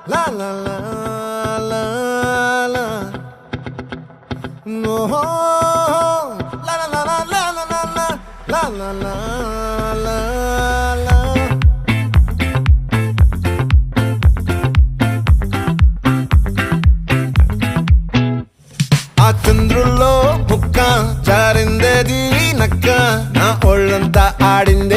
La la la la la. No. La la la la la la la la. La la la la la. ఆ చంద్రుల్లో ముక్క జారిందేది నక్క నా ఒళ్ళంతా ఆడింది